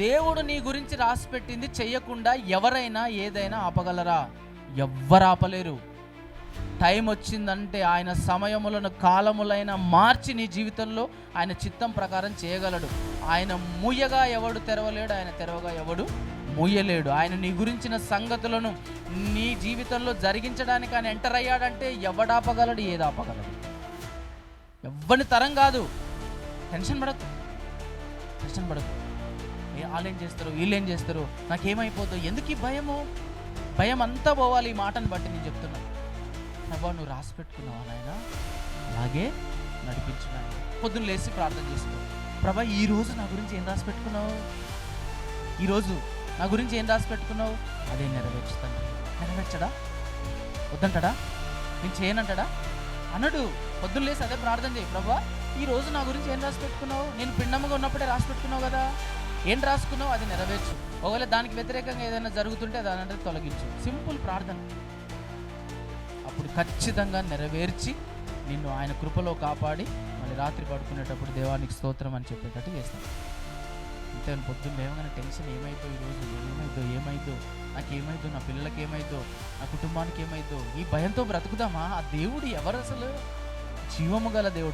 దేవుడు నీ గురించి రాసిపెట్టింది చెయ్యకుండా ఎవరైనా ఏదైనా ఆపగలరా? ఎవ్వరు ఆపలేరు. టైం వచ్చిందంటే ఆయన సమయములను కాలములైన మార్చి నీ జీవితంలో ఆయన చిత్తం ప్రకారం చేయగలడు. ఆయన మూయగా ఎవడు తెరవలేడు, ఆయన తెరవగా ఎవడు మూయలేడు. ఆయన నీ గురించిన సంగతులను నీ జీవితంలో జరిగించడానికి ఆయన ఎంటర్ అయ్యాడంటే ఎవడాపగలడు, ఏదాపగలడు? ఎవ్వని తరం కాదు. టెన్షన్ పడకు. వాళ్ళేం చేస్తారు, వీళ్ళేం చేస్తారు, నాకేమైపోతుందో, ఎందుకు ఈ భయం అంతా పోవాలి. ఈ మాటను బట్టి నేను చెప్తున్నా. ప్రభా నువ్వు రాసి పెట్టుకున్నావా నాయన, అలాగే నడిపించడానికి పొద్దున్న లేచి ప్రార్థన చేసుకో. ప్రభా ఈరోజు నా గురించి ఏం రాసి పెట్టుకున్నావు, ఈరోజు నా గురించి ఏం రాసి పెట్టుకున్నావు, అదే నెరవేర్చుతాను. నెరవేర్చడా? వద్దంటాడా? నేను చేయనంటాడా? అనడు. పొద్దున్న లేచి అదే ప్రార్థన చేయి. ప్రభా ఈరోజు నా గురించి ఏం రాసి పెట్టుకున్నావు, నేను పిండముగా ఉన్నప్పుడే రాసి పెట్టుకున్నావు కదా, ఏం రాసుకున్నావు అది నెరవేర్చు. ఒకవేళ దానికి వ్యతిరేకంగా ఏదైనా జరుగుతుంటే దాని తొలగించు. సింపుల్ ప్రార్థన. అప్పుడు ఖచ్చితంగా నెరవేర్చి నిన్ను ఆయన కృపలో కాపాడి మళ్ళీ రాత్రి పడుకునేటప్పుడు దేవానికి స్తోత్రం అని చెప్పేటట్టు చేస్తాను. అంతే. పొద్దున్న ఏమైనా టెన్షన్ ఏమైందో, ఈరోజు ఏమైందో నాకేమైందో, నా పిల్లలకి ఏమైందో, నా కుటుంబానికి ఏమైందో, ఈ భయంతో బ్రతుకుదామా? ఆ దేవుడు ఎవరు? అసలు జీవము గల దేవుడు.